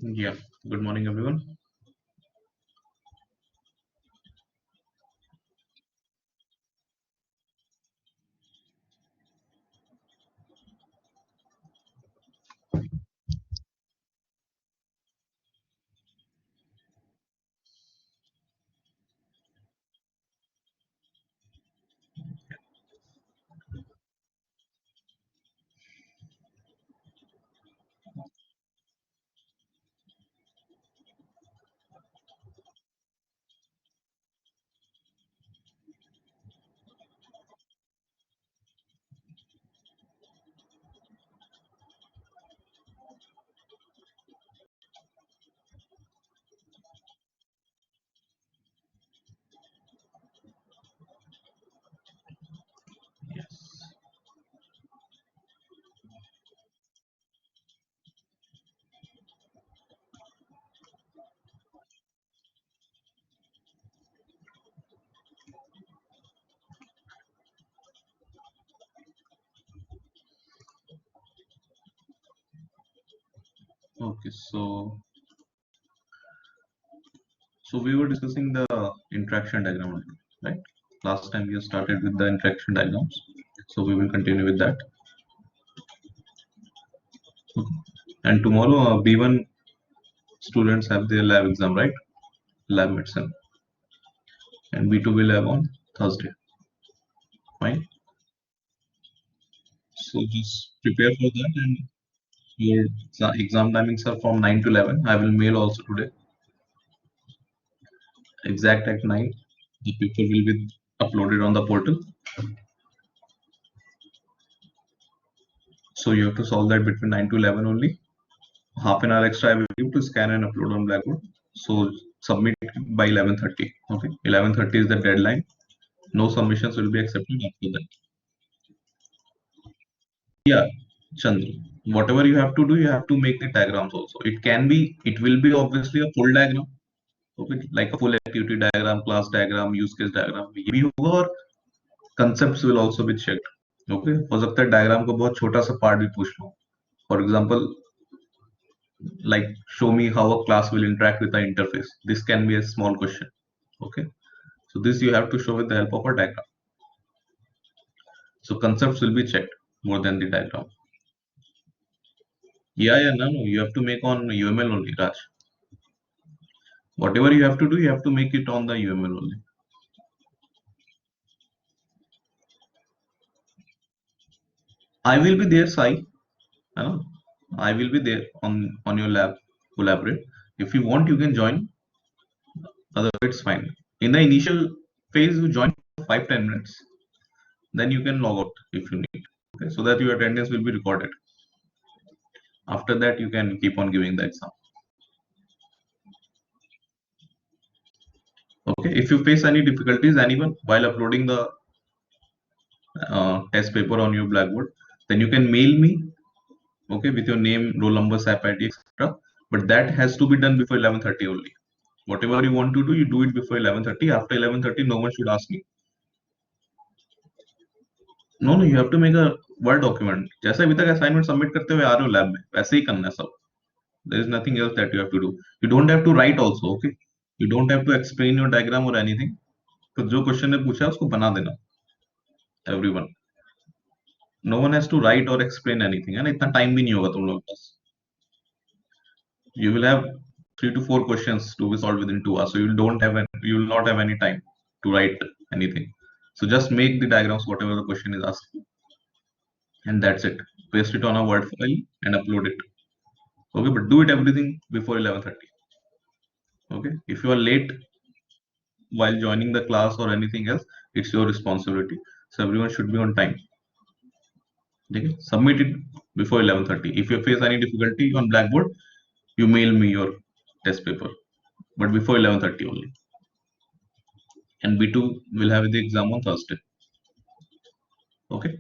Yeah, good morning, everyone. Yes. Okay, so we were discussing the interaction diagram, right? Last time we started with the interaction diagrams, so we will continue with that. Okay. And tomorrow, B1 students have their lab exam, right? Lab medicine, and B2 will have on Thursday. Fine. So just prepare for that, and your exam timings are from 9 to 11. I will mail also today, exact at 9. The paper will be uploaded on the portal. So you have to solve that between 9 to 11 only. Half an hour extra I will give to scan and upload on Blackboard. So submit by 11:30. Okay, 11:30 is the deadline. No submissions will be accepted after that. Yeah, Chandra. Whatever you have to do, you have to make the diagrams also. It will be obviously a full diagram. Okay, like a full activity diagram, class diagram, use case diagram. ये भी होगा और concepts will also be checked. Okay, हो सकता है diagram को बहुत छोटा सा part भी पूछ लो. For example, like show me how a class will interact with the interface. This can be a small question. Okay, so this you have to show with the help of a diagram. So concepts will be checked more than the diagram. Yeah, no, you have to make on UML only, Raj. Whatever you have to do, you have to make it on the UML only. I will be there, Sai. I will be there on your lab collaborate. If you want, you can join. Otherwise, it's fine. In the initial phase, you join for 5-10 minutes. Then you can log out if you need. Okay, so that your attendance will be recorded. After that, you can keep on giving the exam. Okay, if you face any difficulties, anyone while uploading the test paper on your Blackboard, then you can mail me. Okay, with your name, roll number, SAP ID, etc. But that has to be done before 11:30 only. Whatever you want to do, you do it before 11:30. After 11:30, no one should ask me. No, you have to make a Word document. जैसे अभी तक assignment submit करते हुए आ रहे हो lab में, वैसे ही करना है सब. There is nothing else that you have to do. You don't have to write also, okay? You don't have to explain your diagram or anything. तो जो क्वेश्चन ने पूछा है उसको बना देना. Everyone. No one has to write or explain anything. है ना, इतना time भी नहीं होगा तुम लोगों के पास. You will have 3 to 4 questions to be solved within 2 hours. So you will not have any time to write anything. So just make the diagrams whatever the question is asked, and that's it. Paste it on a Word file and upload it. Okay, but do it everything before 11:30. Okay, if you are late while joining the class or anything else, it's your responsibility. So everyone should be on time. Okay, submit it before 11:30. If you face any difficulty on Blackboard, you mail me your test paper, but before 11:30 only. And B2 will have the exam on Thursday. Okay,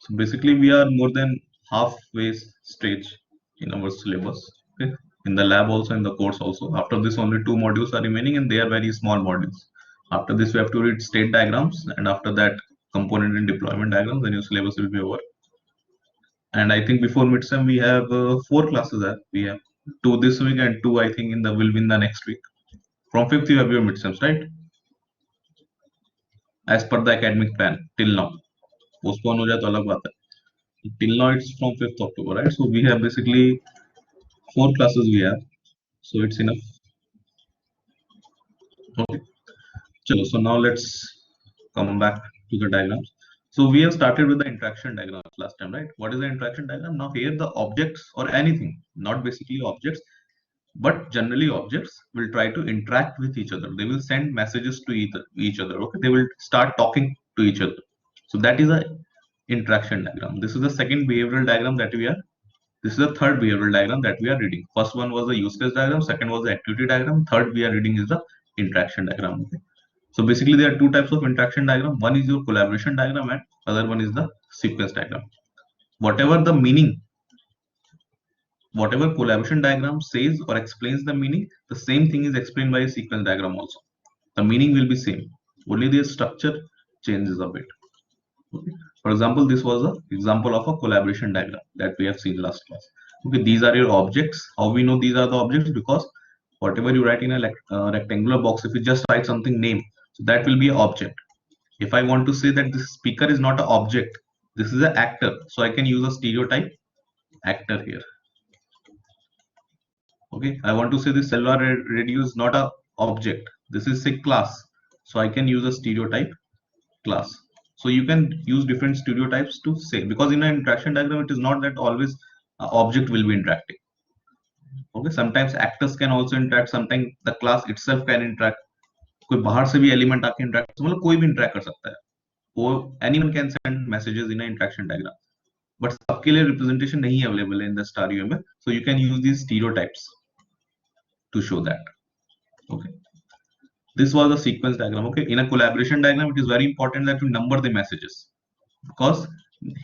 so basically we are more than halfway stage in our syllabus. Okay, in the lab also, in the course also. After this, only 2 modules are remaining, and they are very small modules. After this, we have to read state diagrams, and after that, component and deployment diagrams. Then your syllabus will be over. And I think before midsem we have 4 classes. We have 2 this week and 2 I think in the will be in the next week. From 5th you have your midterms, right? As per the academic plan till now. Postpone हो जाए तो अलग बात है. Till now it's from 5th October, right? So we have basically 4 classes we have. So it's enough. Okay. Chalo, so now let's come back to the diagrams. So we have started with the interaction diagrams last time, right? What is the interaction diagram? Now here the objects or anything, not basically objects, but generally objects will try to interact with each other. They will send messages to each other. Okay, they will start talking to each other. So that is a interaction diagram. This is the second behavioral diagram that we are. This is the third behavioral diagram that we are reading. First one was the use case diagram. Second was the activity diagram. Third we are reading is the interaction diagram. Okay. So basically there are two types of interaction diagram. One is your collaboration diagram and other one is the sequence diagram. Whatever the meaning, whatever collaboration diagram says or explains the meaning, the same thing is explained by a sequence diagram also. The meaning will be same. Only the structure changes a bit. Okay. For example, this was an example of a collaboration diagram that we have seen last class. Okay, these are your objects. How we know these are the objects? Because whatever you write in a rectangular box, if you just write something name, so that will be an object. If I want to say that this speaker is not an object, this is an actor, so I can use a stereotype actor here. Okay, I want to say this cellular radio is not a object, this is a class, so I can use a stereotype class. So you can use different stereotypes to say, because in an interaction diagram it is not that always object will be interacting. Okay, sometimes actors can also interact, sometimes the class itself can interact. कोई बाहर से भी element आके interact, मतलब कोई भी interact कर सकता है. वो anyone can send messages in interaction diagram, but सबके लिए रिप्रेजेंटेशन नहीं अवेलेबल है इन द स्टार में. So you can use these stereotypes to show that. Okay, this was a sequence diagram. Okay, in a collaboration diagram it is very important that you number the messages, because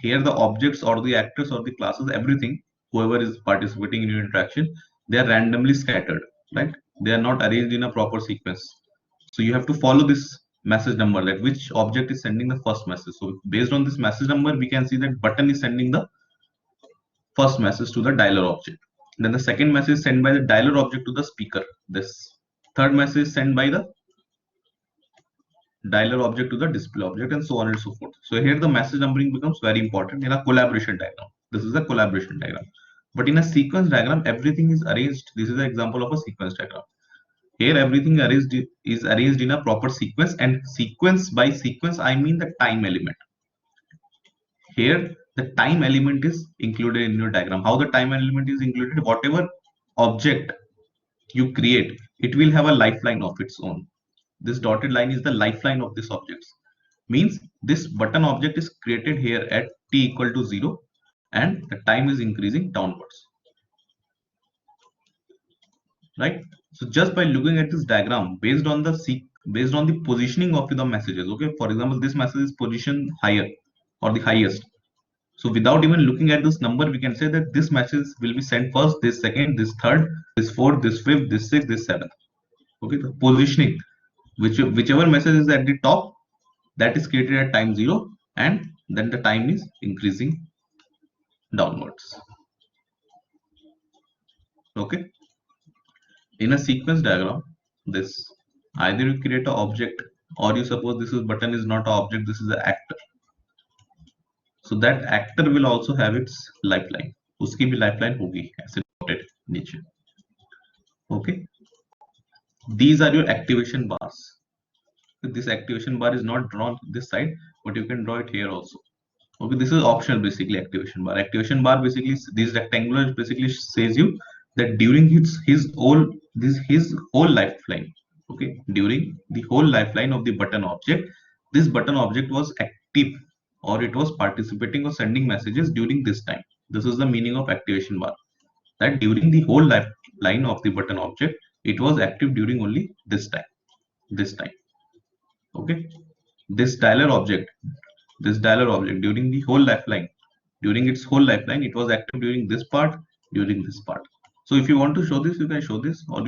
here the objects or the actors or the classes, everything, whoever is participating in your interaction, they are randomly scattered, right? They are not arranged in a proper sequence. So you have to follow this message number, that which object is sending the first message. So based on this message number we can see that button is sending the first message to the dialer object. Then the second message is sent by the dialer object to the speaker. This third message is sent by the dialer object to the display object, and so on and so forth. So here the message numbering becomes very important in a collaboration diagram. This is a collaboration diagram. But in a sequence diagram, everything is arranged. This is an example of a sequence diagram. Here everything is arranged in a proper sequence, and sequence by sequence I mean the time element. Here the time element is included in your diagram. How the time element is included? Whatever object you create, it will have a lifeline of its own. This dotted line is the lifeline of this object. Means this button object is created here at t equal to 0 and the time is increasing downwards. Right? So just by looking at this diagram, based on the positioning of the messages, okay, for example, this message is positioned higher or the highest. So without even looking at this number, we can say that this message will be sent first, this second, this third, this fourth, this fifth, this sixth, this seventh. Okay, the positioning, whichever message is at the top, that is created at time 0, and then the time is increasing downwards. Okay, in a sequence diagram, this either you create an object or you suppose this is button is not an object, this is an actor. So that actor will also have its lifeline. Uski bhi lifeline hogi, ऐसे dotted नीचे. Okay, these are your activation bars. This activation bar is not drawn this side, but you can draw it here also. Okay, this is optional basically. Activation bar. Activation bar basically, this rectangular basically says you that during his whole lifeline. Okay, during the whole lifeline of the button object, this button object was active or it was participating or sending messages during this time. This is the meaning of activation bar. That during the whole lifeline of the button object, it was active during only this time. This time. Okay, this dialer object during the whole lifeline, during its whole lifeline, it was active during this part, during this part. So if you want to show this, you can show this, or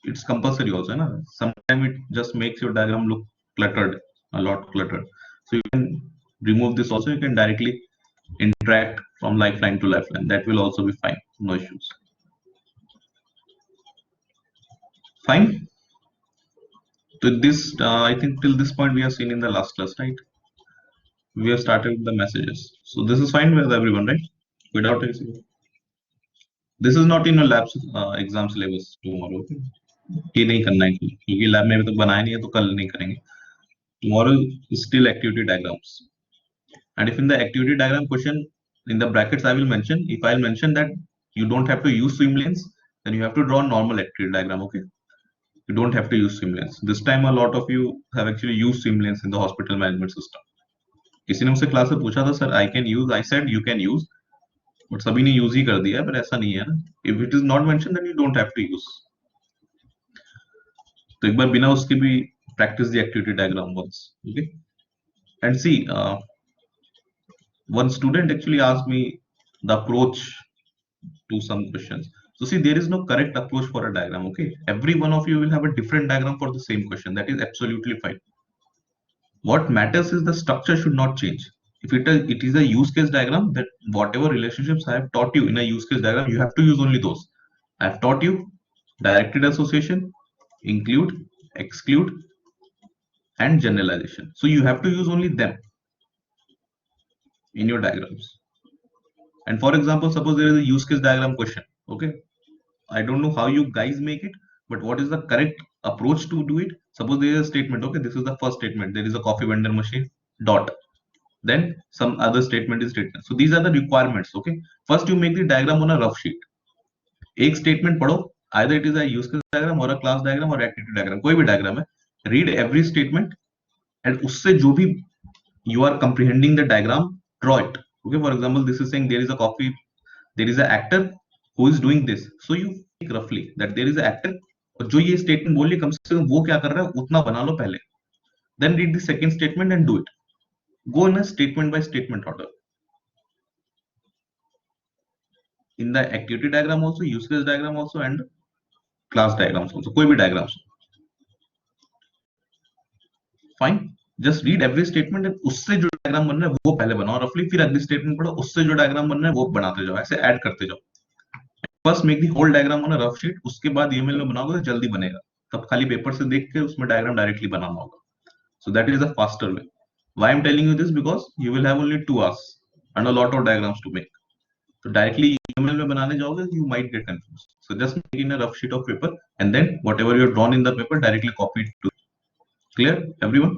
it's compulsory also. Na? Sometimes it just makes your diagram look cluttered, a lot cluttered. So you can remove this also. You can directly interact from lifeline to lifeline. That will also be fine, no issues. Fine. So this I think till this point we have seen in the last class, right? We have started with the messages, so this is fine with everyone, right? Without any, this is not in a lab exam syllabus tomorrow, okay? ये नहीं करना है क्योंकि lab में अभी तक बनाया नहीं है, तो कल नहीं करेंगे. Tomorrow is still activity diagrams. And if in the activity diagram question in the brackets I will mention, if I'll mention that you don't have to use swim lanes, then you have to draw a normal activity diagram, okay? You don't have to use swim lanes. This time a lot of you have actually used swim lanes in the hospital management system. किसी ने मुझसे class में पूछा था, sir I can use, I said you can use, but सभी ने use ही कर दिया है, पर ऐसा नहीं है ना. If it is not mention then you don't have to use. तो एक बार बिना उसके भी practice the activity diagram once, okay? And see, one student actually asked me the approach to some questions. So see, there is no correct approach for a diagram, okay? Every one of you will have a different diagram for the same question. That is absolutely fine. What matters is the structure should not change. If it is a use case diagram, that whatever relationships I have taught you in a use case diagram, you have to use only those. I have taught you directed association, include, exclude, and generalization. So you have to use only them in your diagrams. And for example, suppose there is a use case diagram question, okay? I don't know how you guys make it, but what is the correct approach to do it? Suppose there is a statement, okay? This is the first statement. There is a coffee vendor machine, dot. Then some other statement is written. So these are the requirements, okay? First you make the diagram on a rough sheet. एक statement पढ़ो, either it is a use case diagram or a class diagram or activity diagram, कोई भी diagram है. Read every statement and उससे जो भी you are comprehending the diagram, draw it. Okay, for example, this is saying there is a coffee, there is an actor who is doing this. So you think roughly that there is an actor, और जो ये statement बोल रही है कम से कम वो क्या कर रहा है उतना बना लो पहले. Then read the second statement and do it. Go in a statement by statement order. In the activity diagram also, use case diagram also, and class diagrams also. कोई भी diagrams. Fine. Just read every statement and उससे जो diagram बन रहा है वो पहले बनाओ roughly. फिर अगली statement पढ़ो, उससे जो diagram बन रहा है वो बनाते जाओ. ऐसे add करते जाओ. First make the whole diagram on a rough sheet. उसके बाद email में बनाओगे तो जल्दी बनेगा. तब खाली पेपर से देख के उसमें diagram directly बनाना होगा. So that is the faster way. Why I'm telling you this? Because you will have only 2 hours and a lot of diagrams to make. So directly email में बनाने जाओगे, you might get confused. So just make in a rough sheet of paper and then whatever you have drawn in the paper directly copy it to. Clear, everyone?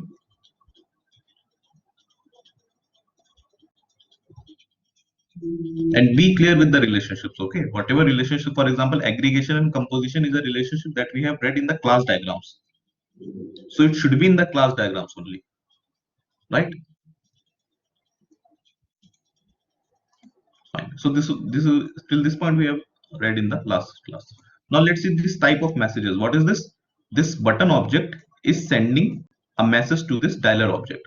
And be clear with the relationships, okay? Whatever relationship, for example, aggregation and composition is a relationship that we have read in the class diagrams. So it should be in the class diagrams only, right? Fine. So this is till this point we have read in the last class. Now let's see this type of messages. What is this? This button object is sending a message to this dialer object.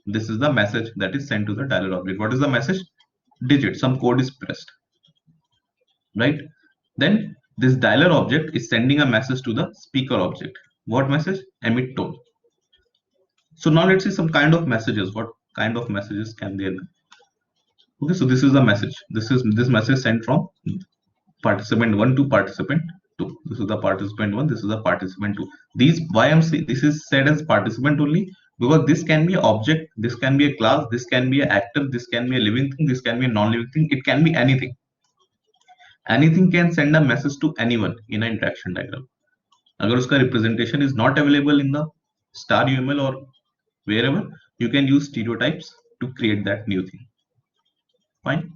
This is the message that is sent to the dialer object. What is the message? Digit, some code is pressed, right? Then this dialer object is sending a message to the speaker object. What message? Emit tone. So now let's see some kind of messages. What kind of messages can there be? Okay, so this is the message. This message sent from participant 1 to participant 2. This is the participant 1, this is the participant 2. These, why I'm saying this is said as participant only, because this can be an object, this can be a class, this can be an actor, this can be a living thing, this can be a non-living thing, it can be anything. Anything can send a message to anyone in an interaction diagram. Agar uska representation is not available in the star UML or wherever, you can use stereotypes to create that new thing. Fine.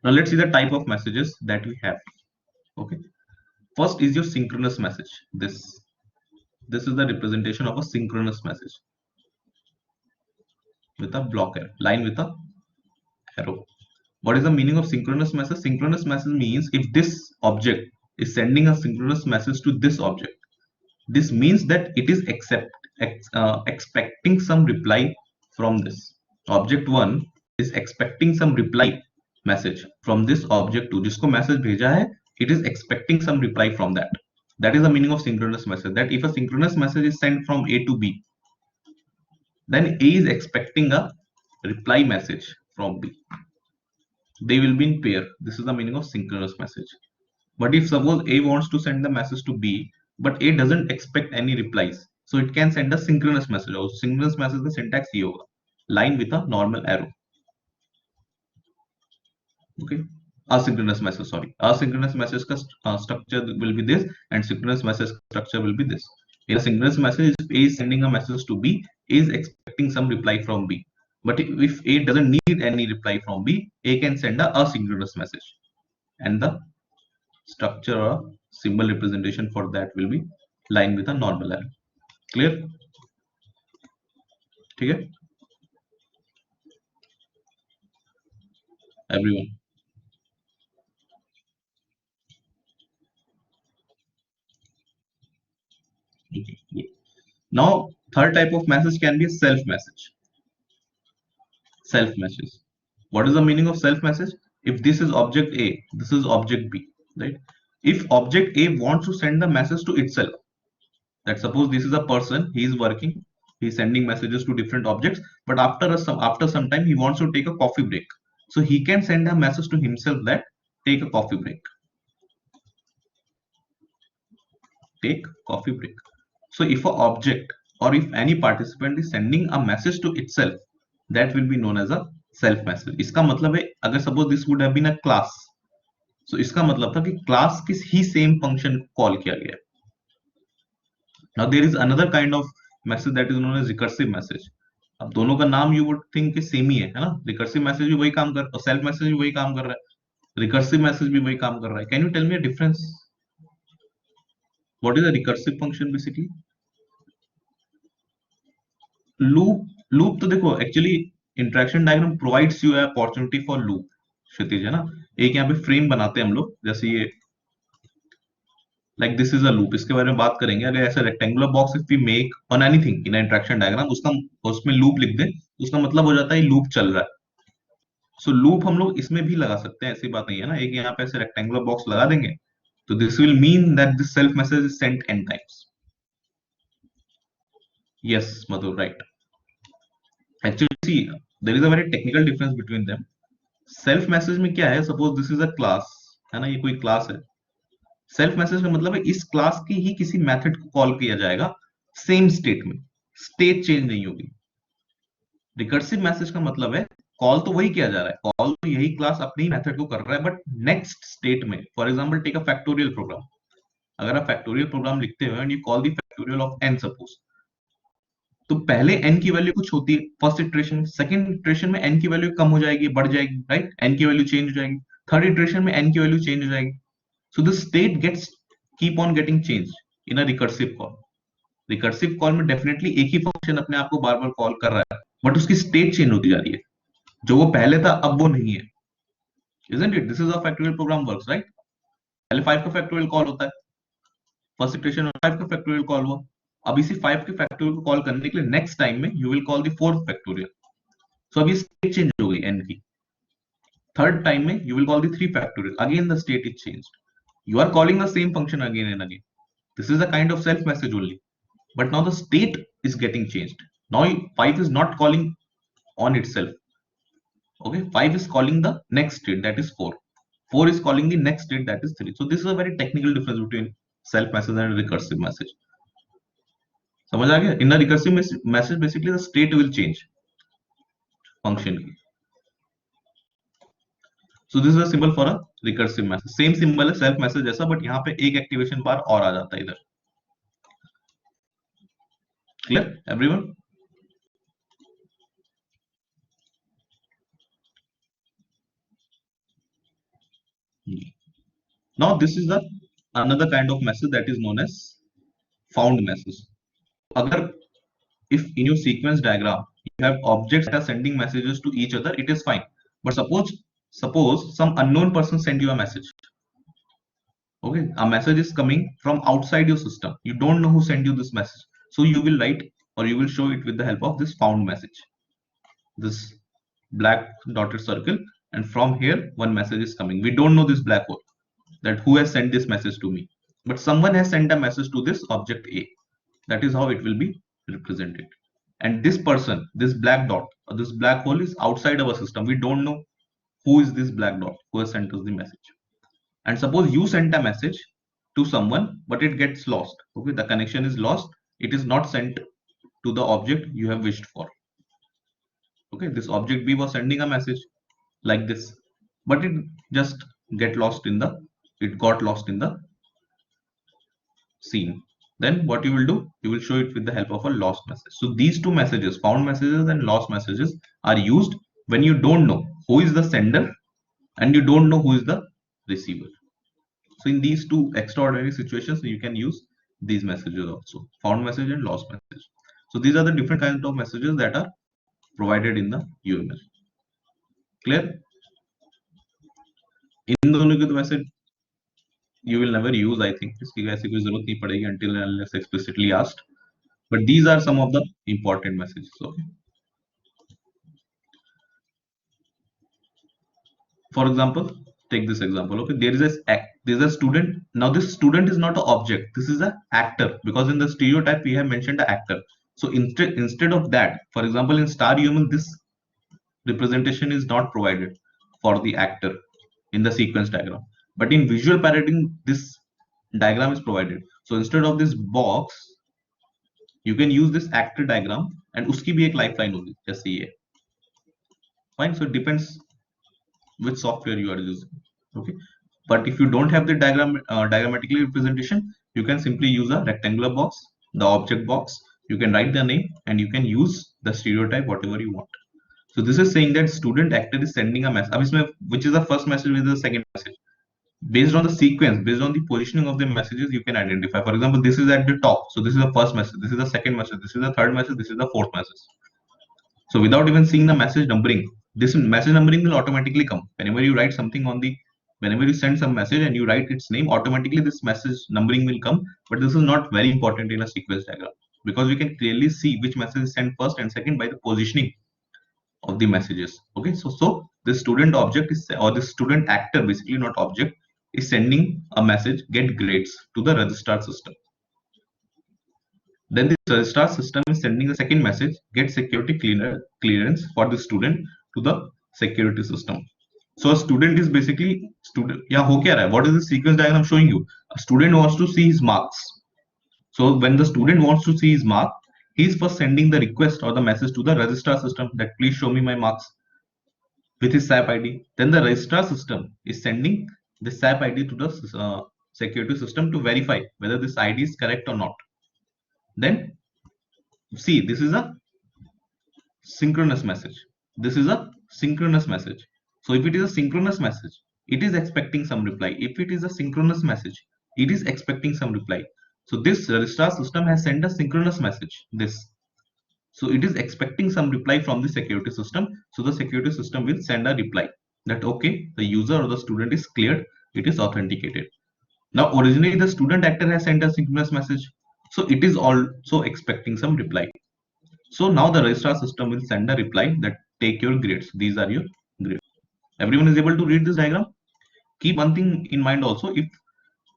Now let's see the type of messages that we have. Okay. First is your synchronous message. This is the representation of a synchronous message with a block arrow, line with a arrow. What is the meaning of synchronous message? Synchronous message means if this object is sending a synchronous message to this object, this means that it is expecting some reply from this. Object 1 is expecting some reply message from this object 2. जिसको message भेजा है, it is expecting some reply from that. That is the meaning of synchronous message. That if a synchronous message is sent from A to B, then A is expecting a reply message from B. They will be in pair. This is the meaning of synchronous message. But if suppose A wants to send the message to B, but A doesn't expect any replies, so it can send a synchronous message. Also, synchronous message का syntax ये होगा, line with a normal arrow. Okay, asynchronous message. Sorry, asynchronous message का structure will be this, and synchronous message structure will be this. In a synchronous message, if A is sending a message to B, A is expecting some reply from B. But if A doesn't need any reply from B, A can send a asynchronous message, and the structure or symbol representation for that will be line with a normal arrow. Clear? ठीक है everyone? Okay. Yeah. Now third type of message can be a self message. Self message. What is the meaning of self message? If this is object A, this is object B, right? If object A wants to send the message to itself, that suppose this is a person, he is working, he is sending messages to different objects, but after some time he wants to take a coffee break, so he can send a message to himself that take a coffee break, take coffee break. So if a object or if any participant is sending a message to itself, that will be known as a self message. इसका मतलब है अगर suppose this would have been a class, so इसका मतलब था कि class किस ही same function को कॉल किया गया है. Now there is another kind of message that is known as recursive message. अब दोनों का नाम you would think कि सेम ही है ना? Recursive message भी वही काम कर, और self message भी वही काम कर रहा है, recursive message भी वही काम कर रहा है. Can you tell me a difference? What is a recursive function basically? Loop तो देखो actually interaction diagram provides you opportunity for loop. Kshitij है ना, एक यहाँ पे फ्रेम बनाते हैं हम लोग, जैसे ये like this is a loop, इसके बारे में बात करेंगे. अगर ऐसा rectangular box if we make on anything in interaction diagram, उसका उसमें लूप लिख दें, उसका मतलब हो जाता है लूप चल रहा है. सो लूप हम लोग इसमें भी लगा सकते हैं, ऐसी बात नहीं है ना. एक यहाँ पे ऐसे रेक्टेंगुलर बॉक्स लगा देंगे, तो this will mean that this self message is sent n times. Yes Madhur, right. Actually see there is a very technical difference between them. Self message में क्या है, suppose this is a class, है ना, ये कोई क्लास है. Self message का मतलब है इस क्लास की ही किसी मेथड को कॉल किया जाएगा सेम स्टेट में, स्टेट चेंज नहीं होगी. रिकर्सिव मैसेज का मतलब है कॉल तो वही किया जा रहा है, कॉल तो यही क्लास अपने ही मेथड को कर रहा है, बट नेक्स्ट स्टेट में. For example take a factorial program. अगर आप फैक्टोरियल प्रोग्राम लिखते हो and you call the factorial of n suppose, तो पहले n की वैल्यू कुछ होती है फर्स्ट इटरेशन में, सेकंड इटरेशन में n की वैल्यू कम हो जाएगी, बढ़ जाएगी, राइट, n की वैल्यू चेंज हो जाएगी, थर्ड इटरेशन में n की वैल्यू चेंज हो जाएगी. So the state gets keep on getting changed in a recursive call. Recursive call में definitely एक ही फंक्शन अपने आप को बार बार कॉल कर रहा है, बट उसकी स्टेट चेंज होती जा रही है. जो वो पहले था अब वो नहीं है. Isn't it? This is how factorial program works, right? पहले 5 का फैक्टोरियल कॉल होता है, फर्स्ट इटरेशन में 5 का फैक्टोरियल कॉल हुआ, अब इसी 5 के फैक्टोरियल को कॉल करने के लिए नेक्स्ट टाइम में you will call the fourth factorial. So अभी स्टेट चेंज हो गई n की. थर्ड टाइम में you will call the 3 factorial, again the state is changed. You are calling the same function again and again. This is a kind of self message only. But now the state is getting changed. Now 5 is not calling on itself. Okay, 5 is calling the next state, that is 4. 4 is calling the next state, that is 3. So this is a very technical difference between self message and recursive message. समझ आ गया? In a recursive message, basically the state will change function की. So this is a symbol for a recursive message. Same symbol है self message जैसा, but यहाँ पे एक activation bar और आ जाता है इधर. Clear, everyone? Now this is the another kind of message that is known as found message. Agar if in your sequence diagram you have objects that are sending messages to each other, it is fine. But suppose some unknown person send you a message. Okay, a message is coming from outside your system. You don't know who sent you this message. So you will write or you will show it with the help of this found message. This black dotted circle, and from here one message is coming. We don't know this black hole, that who has sent this message to me, but someone has sent a message to this object A. That is how it will be represented. And this person, this black dot or this black hole is outside our system. We don't know who is this black dot who has sent us the message. And suppose you sent a message to someone, but it gets lost. Okay, the connection is lost. It is not sent to the object you have wished for. Okay, this object B was sending a message like this, but it just got lost in the scene. Then what you will do, you will show it with the help of a lost message. So these two messages, found messages and lost messages, are used when you don't know who is the sender and you don't know who is the receiver. So in these two extraordinary situations, you can use these messages also, found message and lost message. So these are the different kinds of messages that are provided in the UML. Clear? इन दोनों के तो वैसे you will never use, I think. इसकी वैसे कोई जरूरत नहीं पड़ेगी until and unless explicitly asked. But these are some of the important messages. Okay. For example, take this example. Okay, there is a student. Now this student is not an object. This is an actor, because in the stereotype we have mentioned the actor. So instead of that, for example, in star UML, this representation is not provided for the actor in the sequence diagram. But in visual paradigm, this diagram is provided. So instead of this box, you can use this actor diagram, and uski bhi ek lifeline hogi, jaise ye. Fine. So it depends which software you are using. Okay, but if you don't have the diagrammatically representation, you can simply use a rectangular box, the object box. You can write the name and you can use the stereotype whatever you want. So this is saying that student actor is sending a message, which is the first message with the second message. Based on the sequence, based on the positioning of the messages, you can identify. For example, this is at the top, so this is the first message, this is the second message, this is the third message, this is the fourth message. So without even seeing the message numbering, this message numbering will automatically come. Whenever you write something whenever you send some message and you write its name, automatically this message numbering will come. But this is not very important in a sequence diagram, because we can clearly see which message is sent first and second by the positioning of the messages. Okay, so the student object is, or the student actor, basically not object, is sending a message, get grades, to the registrar system. Then the registrar system is sending the second message, get security clearance for the student, to the security system. So a student is basically student. Yeah, ho kya raha hai? What is the sequence diagram showing you? A student wants to see his marks. So when the student wants to see his mark, he is first sending the request or the message to the registrar system that please show me my marks with his SAP ID. Then the registrar system is sending the SAP ID to the security system to verify whether this ID is correct or not. Then see, this is a synchronous message. This is a synchronous message. So if it is a synchronous message, it is expecting some reply. If it is a synchronous message, it is expecting some reply. So this registrar system has sent a synchronous message, this. So it is expecting some reply from the security system. So the security system will send a reply that, okay, the user or the student is cleared, it is authenticated. Now originally the student actor has sent a synchronous message. So it is also expecting some reply. So now the registrar system will send a reply that take your grades. These are your grades. Everyone is able to read this diagram. Keep one thing in mind also. If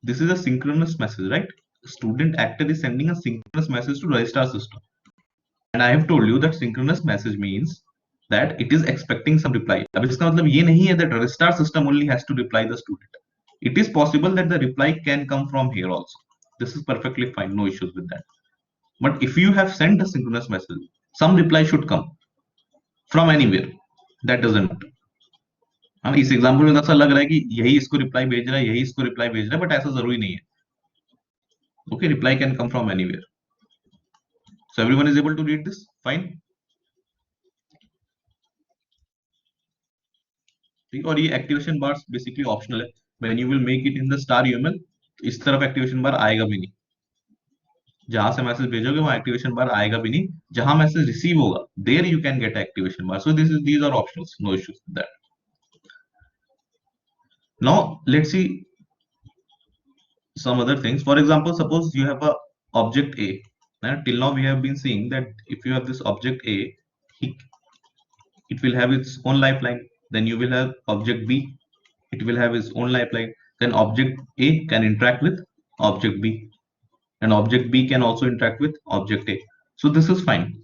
this is a synchronous message, right? Student actor is sending a synchronous message to registrar system. And I have told you that synchronous message means that it is expecting some reply. अब इसका मतलब ये नहीं है that registrar system only has to reply the student. It is possible that the reply can come from here also. This is perfectly fine, no issues with that. But if you have sent a synchronous message, some reply should come from anywhere. That doesn't matter. हाँ, इस example में ऐसा लग रहा है कि यही इसको रिप्लाई भेज रहा है, यही इसको रिप्लाई भेज रहा है, बट ऐसा जरूरी नहीं है. Okay, reply can come from anywhere. So everyone is able to read this, fine. और ये एक्टिवेशन बार बेसिकली ऑप्शनल है. When you will make it in the star UML, इस तरफ एक्टिवेशन बार आएगा भी नहीं. जहां से मैसेज भेजोगे वहां एक्टिवेशन बार आएगा भी नहीं. जहां मैसेज रिसीव होगा, there you can get activation bar. So these are options, no issues with that. Now let's see some other things. For example, suppose you have a object A. Till now we have been seeing that if you have this object A, it will have its own lifeline. Then you will have object B, it will have its own lifeline. Then object A can interact with object B, and object B can also interact with object A. So this is fine.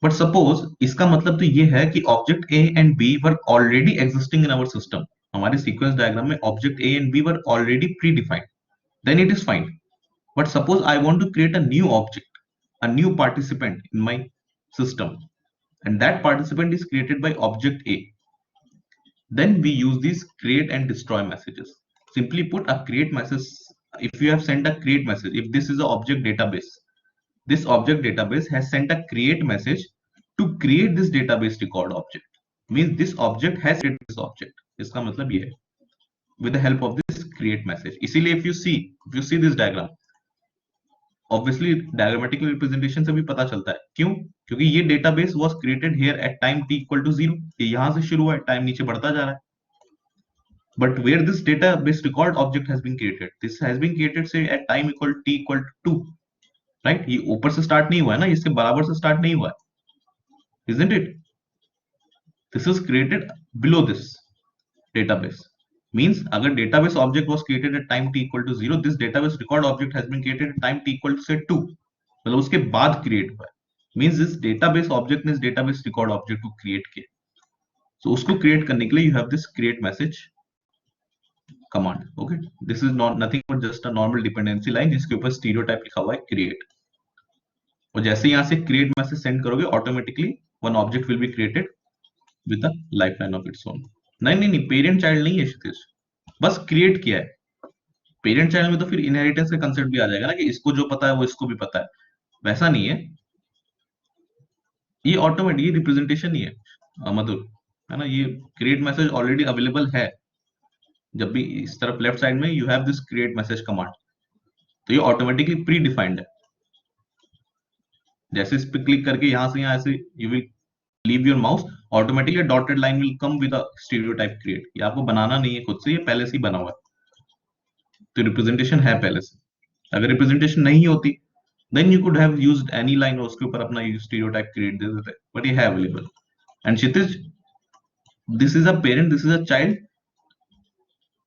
But suppose इसका मतलब तो ये है कि object A and B were already existing in our system. हमारे sequence diagram में object A and B were already predefined, then it is fine. But suppose I want to create a new object, a new participant in my system, and that participant is created by object A. Then we use these create and destroy messages. Simply put, a create message, if you have sent a create message, if this is an object database, this object database has sent a create message to create this database record object. Means this object has created this object. इसका मतलब ये है with the help of this create message. इसीलिए if you see this diagram, obviously diagrammatical representation से भी पता चलता है. क्यों? क्योंकि ये database was created here at time t equal to 0. ये यहां से शुरू हुआ है, टाइम नीचे बढ़ता जा रहा है. But where this database record object has been created, this has been created से at time equal t equal to 2, right. ये ऊपर से स्टार्ट नहीं हुआ है ना, इससे बराबर से स्टार्ट नहीं हुआ है, isn't it? This is created below this database. Means अगर database object was created at time t equal to 0, this database record object has been created at time t equal to say 2. मतलब उसके बाद create हुआ है. Means this database object ने इस database record object को create किया. So उसको create करने के लिए you have this create message command. Okay, this is not nothing but just a normal dependency line जिसके ऊपर stereotype लिखा हुआ है create. और जैसे यहाँ से create message send करोगे, automatically one object will be created with a lifeline of its own. नहीं, पेरेंट चाइल्ड नहीं है क्षितिज, बस क्रिएट किया है. पेरेंट चाइल्ड में तो फिर इनहेरिटेंस का कंसेप्ट भी आ जाएगा ना, कि इसको जो पता है वो इसको भी पता है. वैसा नहीं है, ये ऑटोमेटिक, ये रिप्रेजेंटेशन नहीं है मधुर, है ना. ये क्रिएट मैसेज ऑलरेडी अवेलेबल है. जब भी इस तरफ लेफ्ट साइड में you have this create message command, तो ये ऑटोमेटिकली प्री डिफाइंड है. जैसे इस पे क्लिक करके यहां से यहां ऐसे you will leave your mouse, automatically dotted line will come with a stereotype create. ये आपको बनाना नहीं है खुद से, ये पहले से ही बना हुआ है. तो रिप्रेजेंटेशन है पहले से. अगर रिप्रेजेंटेशन नहीं होती, then you could have used any line और उसके ऊपर अपना स्टीरियोटाइप क्रिएट दे देते, बट ये है available. And Kshitij, this is a parent, this is a child,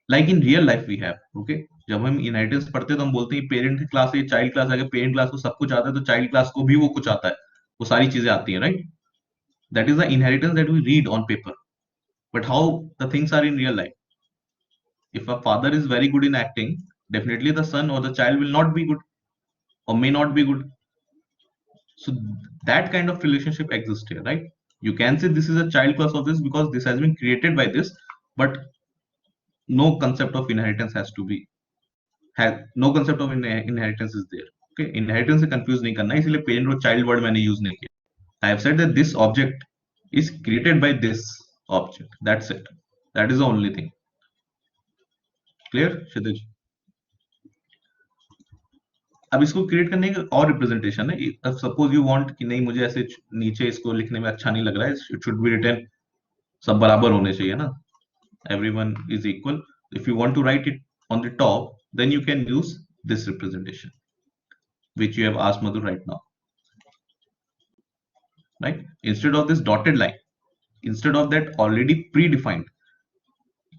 like in real life we have. Okay, जब हम इनहेरिटेंस पढ़ते हैं तो हम बोलते हैं पेरेंट क्लास है, चाइल्ड क्लास. अगर पेरेंट क्लास को सब कुछ आता है तो चाइल्ड क्लास को भी वो कुछ आता है, वो सारी चीजें आती हैं, right. That is the inheritance that we read on paper. But how the things are in real life? If a father is very good in acting, definitely the son or the child will not be good, or may not be good. So that kind of relationship exists here, right? You can say this is a child class of this because this has been created by this, but no concept of inheritance has to be, no concept of inheritance is there. Okay, inheritance से confuse नहीं करना, इसलिए parent और child word मैंने use नहीं किया. I have said that this object is created by this object. That's it. That is the only thing. Clear, क्षितिज? अब इसको क्रिएट करने का और रिप्रेजेंटेशन है. अब सपोज यू वांट कि नहीं, मुझे ऐसे नीचे इसको लिखने में अच्छा नहीं लग रहा है, इट शुड बी रिटन, सब बराबर होने चाहिए ना, everyone is equal. If you want to write it on the top, then you can use this representation which you have asked Madhu right now. Right, instead of this dotted line, instead of that already predefined,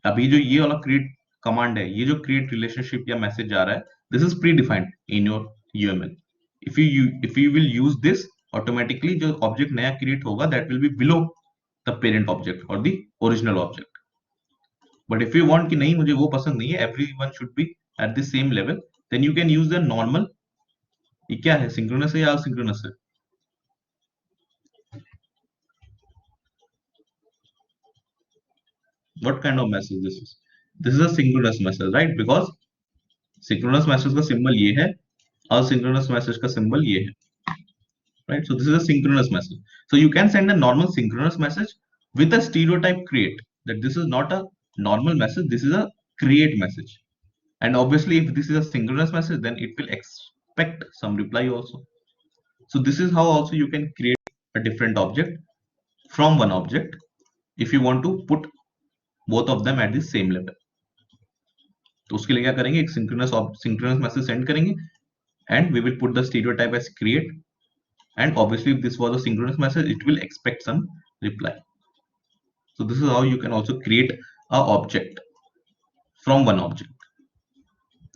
अभी जो ये वाला create command है, ये जो create relationship या message जा रहा है, this is predefined in your UML. If you will use this, automatically जो object नया create होगा, that will be below the parent object or the original object. But if you want कि नहीं मुझे वो पसंद नहीं है, everyone should be at the same level, then you can use the normal. ये क्या है, synchronous है या asynchronous है? What kind of message this is? This is a synchronous message, right? Because synchronous message का symbol ये है, asynchronous message का symbol ये है, right? So this is a synchronous message. So you can send a normal synchronous message with a stereotype create, that this is not a normal message, this is a create message. And obviously if this is a synchronous message, then it will expect some reply also. So this is how also you can create a different object from one object if you want to put both of them at the same level. तो उसके लिए क्या करेंगे, एक synchronous message send करेंगे, and we will put the stereotype as create, and obviously if this was a synchronous message, it will expect some reply. So this is how you can also create a object from one object.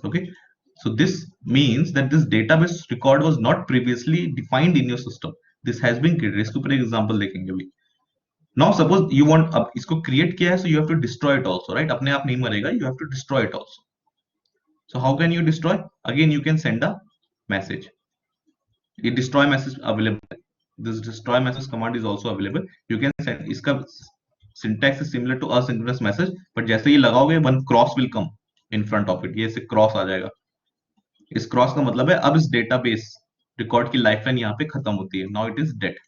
Okay, so this means that this database record was not previously defined in your system. This has been created. इसके ऊपर एक example देखेंगे अभी. Now suppose you want, अब इसको create किया है, so you have to destroy it also, right? अपने आप नहीं मरेगा, you have to destroy it also. So how can you destroy? Again you can send a message. ये डिस्ट्रॉय मैसेज अवेलेबल है. This destroy message command is also available. You can send, इसका syntax is similar to asynchronous message, but जैसे ये लगाओगे one cross will come in front of it. ये ऐसे cross आ जाएगा. इस क्रॉस का मतलब है अब इस डेटाबेस रिकॉर्ड की लाइफलाइन यहाँ पे खत्म होती है. Now it is dead.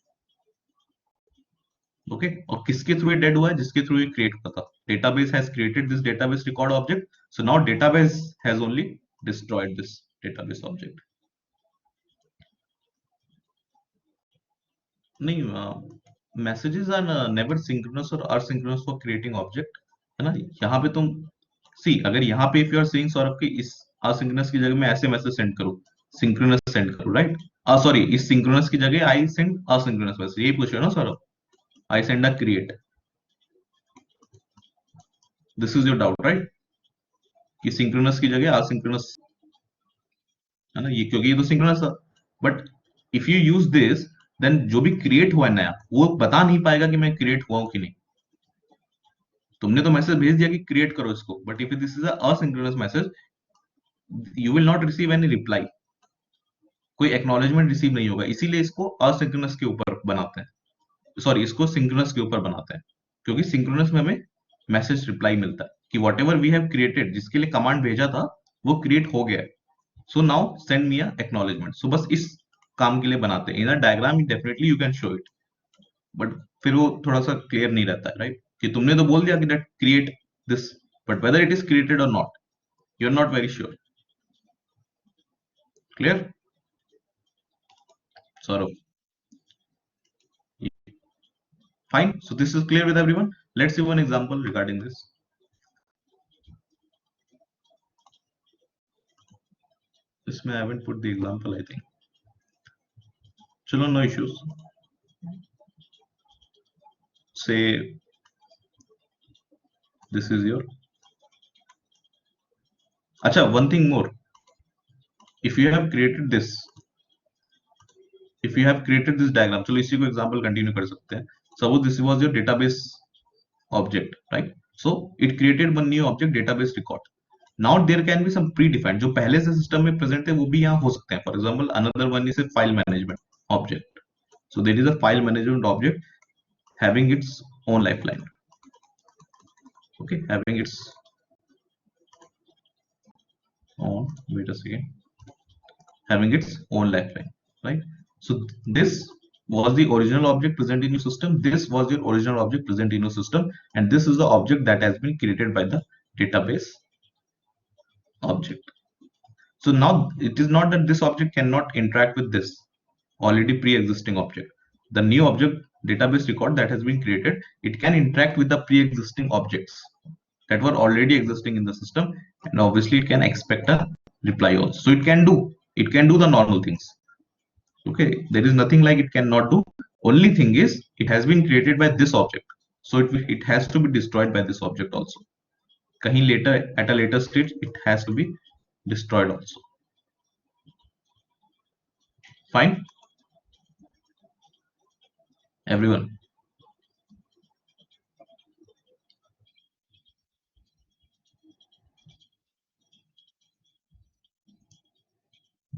Okay, और किसके थ्रू ये डेड हुआ है? जिसके थ्रू ये क्रिएट हुआ था. Database has created this database record object, so now database has only destroyed this database object. नहीं, मैसेजेस आर नेवर सिंक्रोनस और असिंक्रोनस फॉर क्रिएटिंग ऑब्जेक्ट, है ना? यहाँ पे तुम सी, अगर यहाँ पे if you are saying Saurabh की इस असिंक्रोनस की जगह मैं ऐसे मैसेज सेंड करूँ, सिंक्रोनस सेंड करूँ, राइट? सॉरी, इस सिंक्रोनस की जगह आई सेंड असिंक्रोनस मैसेज, यही पूछ रहे हो ना Saurabh? I send a create. This is your doubt, right? कि सिंक्रोनस की जगह असिंक्रोनस, है ना? ये क्योंकि ये तो सिंक्रोनस था. But if you use this, then जो भी क्रिएट हुआ है नया, वो बता नहीं पाएगा कि मैं क्रिएट हुआ हूं कि नहीं. तुमने तो मैसेज भेज दिया कि क्रिएट करो इसको, but if this is asynchronous message, you will not receive any reply. कोई एक्नॉलेजमेंट रिसीव नहीं होगा. इसीलिए इसको असिंक्रोनस के ऊपर बनाते हैं, सॉरी, इसको सिंक्रोनस के ऊपर बनाते हैं, क्योंकि सिंक्रोनस में हमें मैसेज रिप्लाई मिलता है कि whatever we have created, जिसके लिए कमांड भेजा था वो क्रिएट हो गया है. So now send me a acknowledgement. So बस इस काम के लिए बनाते हैं. In a diagram definitely you can show it, but फिर वो थोड़ा सा क्लियर नहीं रहता है, राइट? कि तुमने तो बोल दिया कि that create this, but whether it is created और not, you are not very sure. Clear Saurabh? Fine. So this is clear with everyone. Let's see one example regarding this. इसमें I haven't put the example, I think. चलो, no issues. Say this is your. अच्छा, one thing more. If you have created this, if you have created this diagram, चलो इसी को example continue कर सकते हैं. Suppose this was your database object, right? So it created one new object, database record. Now there can be some predefined, जो पहले से system में प्रेजेंट है वो भी यहाँ हो सकते हैं. For example another one is a file management object. So there is a file management object having its own lifeline. Okay, having its own, wait a second, having its own lifeline, right? So this was the original object present in your system. This was your original object present in your system, and this is the object that has been created by the database object. So now it is not that this object cannot interact with this already pre-existing object. The new object database record that has been created, it can interact with the pre-existing objects that were already existing in the system, and obviously it can expect a reply also. So it can do the normal things. Okay, there is nothing like it cannot do. Only thing is it has been created by this object, so it has to be destroyed by this object also. Kahin later, at a later stage, it has to be destroyed also. Fine, everyone.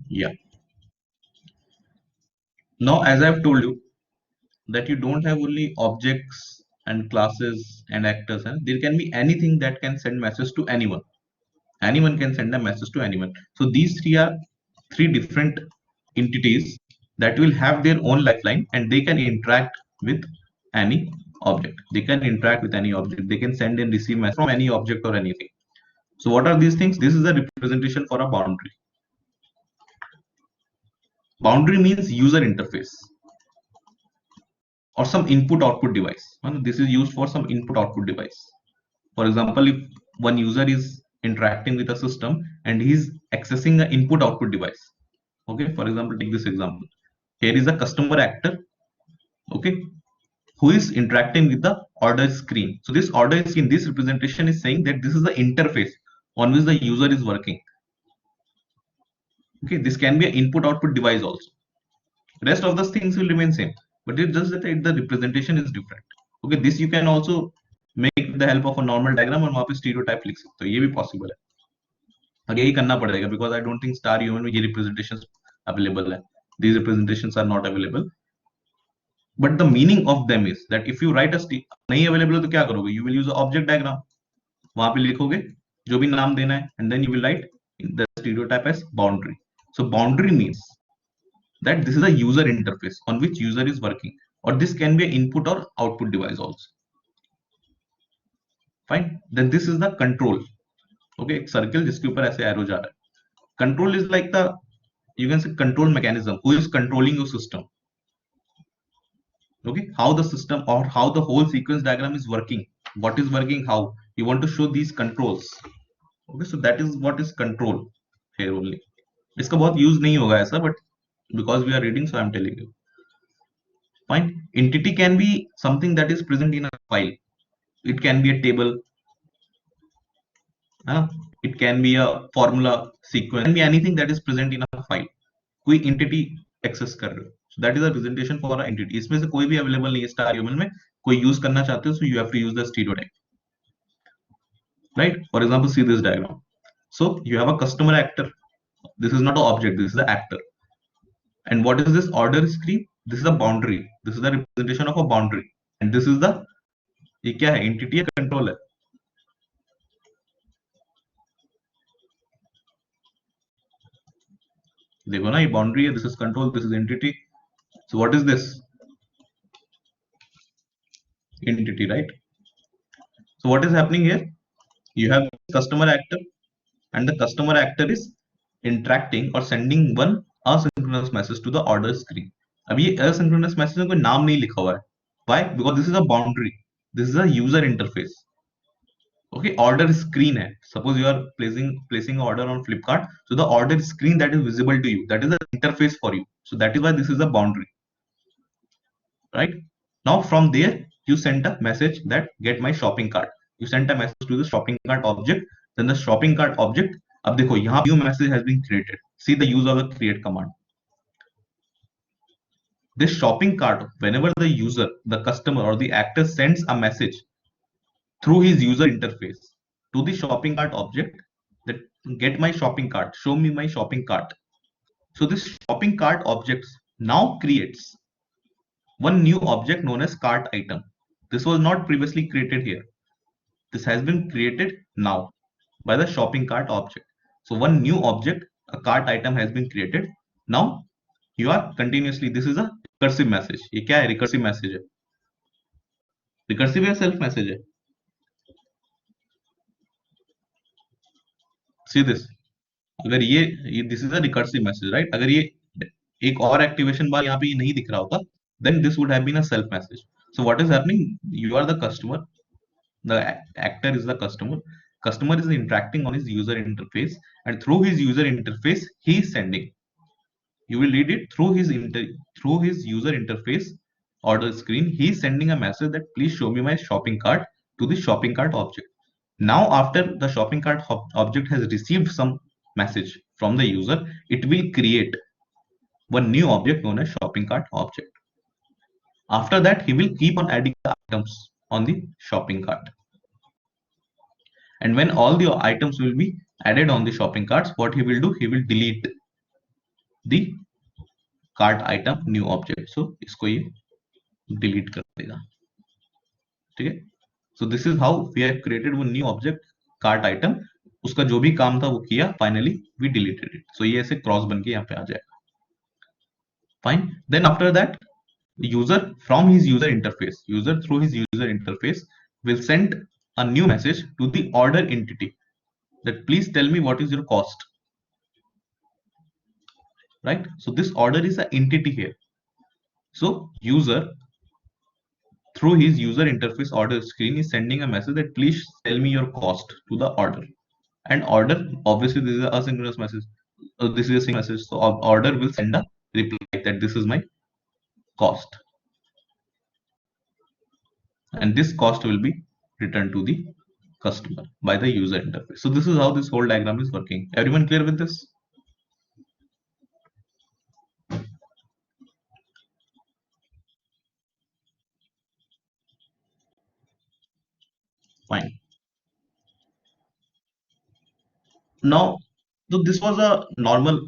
Yeah. Now, as I've told you, that you don't have only objects and classes and actors, and there can be anything that can send message to anyone. Anyone can send a message to anyone. So these three are three different entities that will have their own lifeline, and they can interact with any object. They can interact with any object. They can send and receive message from any object or anything. So what are these things? This is a representation for a boundary. Boundary means user interface or some input output device. This is used for some input output device. For example, if one user is interacting with a system and he is accessing an input output device. Okay, for example, take this example. Here is a customer actor, okay, who is interacting with the order screen. So this order screen, this representation is saying that this is the interface on which the user is working. Okay, this can be an input output device also. Rest of the things will remain same, but it's just that the representation is different. Okay, this you can also make the help of a normal diagram और वहां पे stereotype लिख सकते हो, ये भी possible है। और यही करना पड़ेगा because I don't think star human में ये रिप्रेजेंटेशन अवेलेबल है, these representations are not available, but the meaning of them is that if you write a नहीं अवेलेबल है तो क्या करोगे, you will use a object diagram, वहां पे लिखोगे जो भी नाम देना है and then you will write the stereotype as boundary. So boundary means that this is a user interface on which user is working, or this can be an input or output device also. Fine, then this is the control. Okay, एक circle जिसके ऊपर ऐसे arrow जा रहा है, control is like the, you can say, control mechanism who is controlling your system. Okay, how the system or how the whole sequence diagram is working, what is working, how you want to show these controls. Okay, so that is what is control here only. इसका बहुत use नहीं होगा ऐसा, but because we are reading, so I am telling you. Fine, entity can be something that is present in a file. It can be a table, it can be a formula sequence, it can be anything that is present in a file. कोई entity access कर रहे हो, so that is a presentation for an entity. इसमें से कोई भी available नहीं है स्टार ह्यूमन में, कोई यूज करना चाहते हो, so you have to use the stereotype. Right, for example, see this diagram. So you have a customer actor, this is not an object, this is the actor. And what is this order screen? This is a boundary, this is the representation of a boundary. And this is the, ये क्या है, entity या control है? देखो ना, ये boundary है, this is control, this is entity. So what is this? Entity, right? So what is happening here? You have customer actor, and the customer actor is interacting or sending one asynchronous message to the order screen. अब ये asynchronous message में कोई नाम नहीं लिखा हुआ है. Why? Because this is a boundary. This is a user interface. Okay, order screen है. Suppose you are placing order on Flipkart, so the order screen that is visible to you, that is the interface for you. So that is why this is a boundary, right? Now from there you send a message that get my shopping cart. You send a message to the shopping cart object. Then the shopping cart object, अब देखो यहाँ new message has been created. See the use of the create command. This shopping cart, whenever the user, the customer or the actor sends a message through his user interface to the shopping cart object that get my shopping cart, show me my shopping cart. So this shopping cart object now creates one new object known as cart item. This was not previously created here. This has been created now by the shopping cart object. So one new object, a cart item has been created. Now you are continuously, this is a recursive message. ये क्या है? Recursive message है. Recursive या self message है? See this. अगर ये this is a recursive message, right? अगर ये एक और activation बार यहाँ पे ये नहीं दिख रहा होता, then this would have been a self message. So what is happening? You are the customer. The actor is the customer. Customer is interacting on his user interface, and through his user interface, he is sending. You will read it through his user interface order screen. He is sending a message that please show me my shopping cart to the shopping cart object. Now, after the shopping cart object has received some message from the user, it will create one new object known as shopping cart object. After that, he will keep on adding the items on the shopping cart. And when all the items will be added on the shopping carts, what he will do, he will delete the cart item new object. So इसको ये delete कर देगा. ठीक है? So this is how we have created one new object cart item. उसका जो भी काम था वो किया, finally we deleted it. So ये ऐसे क्रॉस बन के यहाँ पे आ जाएगा. Fine. Then after that, user from his user interface, user through his user interface will send a new message to the order entity that please tell me what is your cost. Right? So this order is an entity here. So user through his user interface order screen is sending a message that please tell me your cost to the order. And order, obviously this is a asynchronous message. This is a synchronous message. So order will send a reply that this is my cost. And this cost will be returned to the customer by the user interface. So this is how this whole diagram is working. Everyone clear with this? fine. Now, so this was a normal,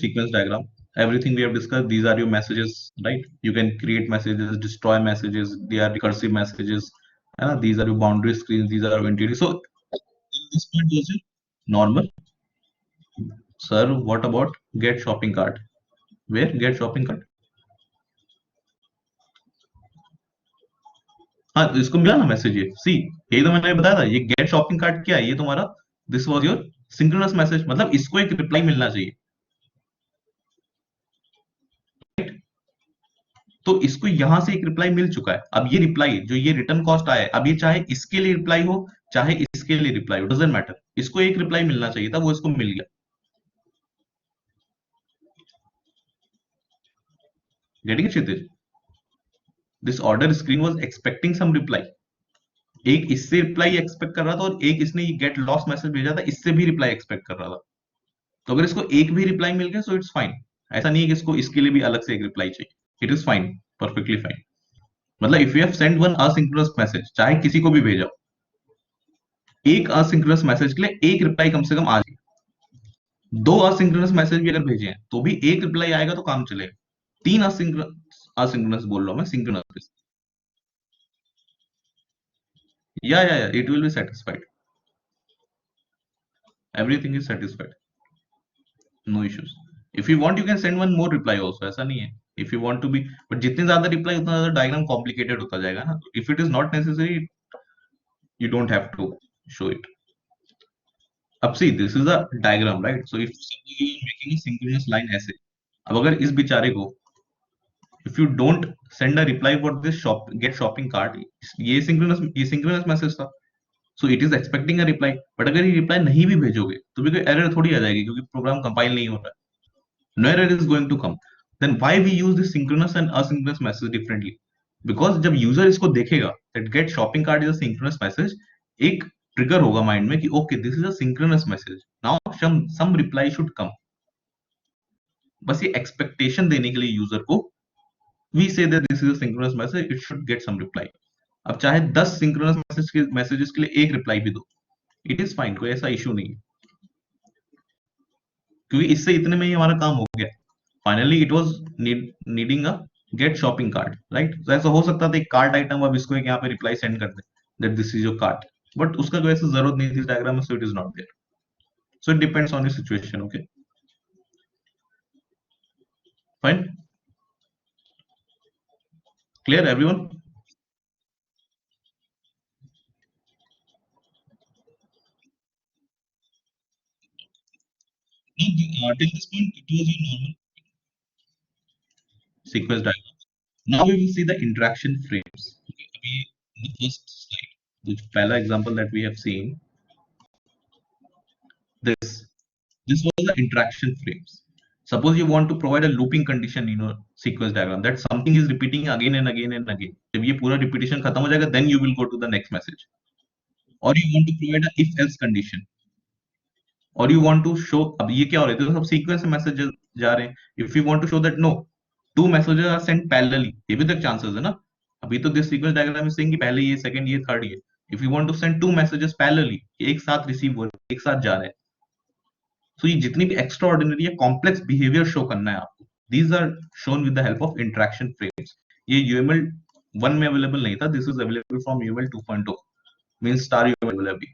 sequence diagram. Everything we have discussed, these are your messages, right? You can create messages, destroy messages, they are recursive messages. These are your boundary screens, these are your entities. So this point was your normal. Sir, what about get shopping cart? Where get shopping cart? हाँ, तो इसको मिला ना message, ये सी, यही तो मैंने बताया था, ये गेट शॉपिंग कार्ट क्या है, ये तुम्हारा this was your synchronous message, मतलब इसको एक रिप्लाई मिलना चाहिए, right? तो इसको यहां से एक रिप्लाई मिल चुका है। अब ये रिप्लाई जो ये रिटर्न कॉस्ट आया है, अब ये चाहे इसके लिए रिप्लाई हो चाहे इसके लिए रिप्लाई हो, डजंट मैटर, इसको एक रिप्लाई मिलना चाहिए था, वो इसको मिल गया। Getting Kshitij, this order screen was expecting some reply, एक इससे रिप्लाई एक्सपेक्ट कर रहा था और एक इसने गेट लॉस मैसेज भेजा था, इससे भी रिप्लाई एक्सपेक्ट कर रहा था। तो अगर इसको एक भी रिप्लाई मिल गया सो इट्स फाइन, ऐसा नहीं है कि इसको इसके लिए भी अलग से एक रिप्लाई चाहिए, it is fine, perfectly fine. मतलब if you have send one asynchronous message, चाहे किसी को भी भेजा, एक असिंक्रोनस मैसेज के लिए एक रिप्लाई कम से कम आ जाए, दो असिंक्रोनस मैसेज भी अगर भेजे हैं तो भी एक रिप्लाई आएगा तो काम चलेगा, तीन असिंक्रोनस बोल रहा हूं मैं, सिंक्रोनस, या it will be satisfied, everything is satisfied, no issues. If you want you can send one more reply also, ऐसा नहीं है, if you want to be, but जितने ज्यादा रिप्लाई उतना ज्यादा डायग्राम कॉम्प्लिकेटेड होता जाएगा ना, if it is not necessary you don't have to show it. अब see, this is a diagram, right? So if suppose you are making a synchronous line ऐसे, अब अगर इस बेचारे को if you don't send a reply for this shop get shopping cart, ये synchronous message था, so it is expecting a reply, but अगर ये reply नहीं भी भेजोगे तो भी कोई error थोड़ी आ जाएगी क्योंकि प्रोग्राम कंपाइल नहीं हो रहा है, no error is going to come. Then why we use this synchronous and asynchronous message differently? Because जब यूजर इसको देखेगा that get shopping cart is a synchronous message, एक ट्रिगर होगा माइंड में कि okay this is a synchronous message, now some reply should come. बस ये expectation देने के लिए यूजर को we say that this is a synchronous message, it should get some reply. अब चाहे 10 सिंक्रोनस मैसेजेस के लिए एक रिप्लाई भी दो, इट इज फाइन, कोई ऐसा इशू नहीं है, क्योंकि इससे इतने में ही हमारा काम हो गया। Finally it was needing a get shopping cart, right? तो ऐसा हो सकता था एक कार्ट आइटम, अब इसको एक यहाँ पे रिप्लाई सेंड कर दे that this is your cart, but उसका कोई ऐसा जरूरत नहीं थी डायग्राम में, so it is not there. So it depends on your situation, okay fine, clear everyone? Till this point, it was your normal sequence diagram. Now we will see the interaction frames. Okay, अभी in the first slide, the पहला example that we have seen, this was the interaction frames. Suppose you want to provide a looping condition in your sequence diagram that something is repeating again and again and again. जब ये पूरा repetition खत्म हो जाएगा, then you will go to the next message. Or you want to provide a if-else condition. Or you want to show, अब ये क्या हो रहा है, तो सब sequence में messages जा रहे हैं. If you want to show that no, two messages are sent parallelly, ये भी तो chances है ना. अभी तो this sequence diagram is saying कि पहले ये second ये third ये. If you want to send two messages parallelly, एक साथ receive हो रहे, एक साथ जा रहे हैं. So ये जितनी भी एक्स्ट्रा ऑर्डिनरी है कॉम्प्लेक्स बिहेवियर शो करना है आपको, these are shown with the help of interaction frames. ये UML 1 में अवेलेबल नहीं था, this is available from UML 2.0, means star UML अभी,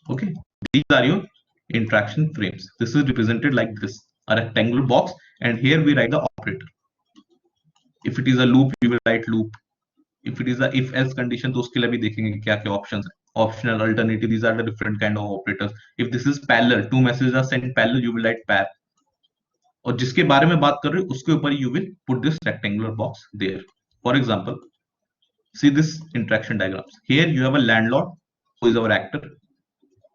okay. These are your interaction frames. This is represented like this, a rectangular box, and here we write the operator. If it is a loop, we will write loop. If it is a if else condition, तो उसके लिए भी देखेंगे क्या क्या options है, optional, alternative, these are the different kind of operators. If this is parallel, two messages are sent parallel, you will write pair. और जिसके बारे में बात कर रहे हो उसके ऊपर you will put this rectangular box there. For example, see this interaction diagrams. Here you have a landlord who is our actor,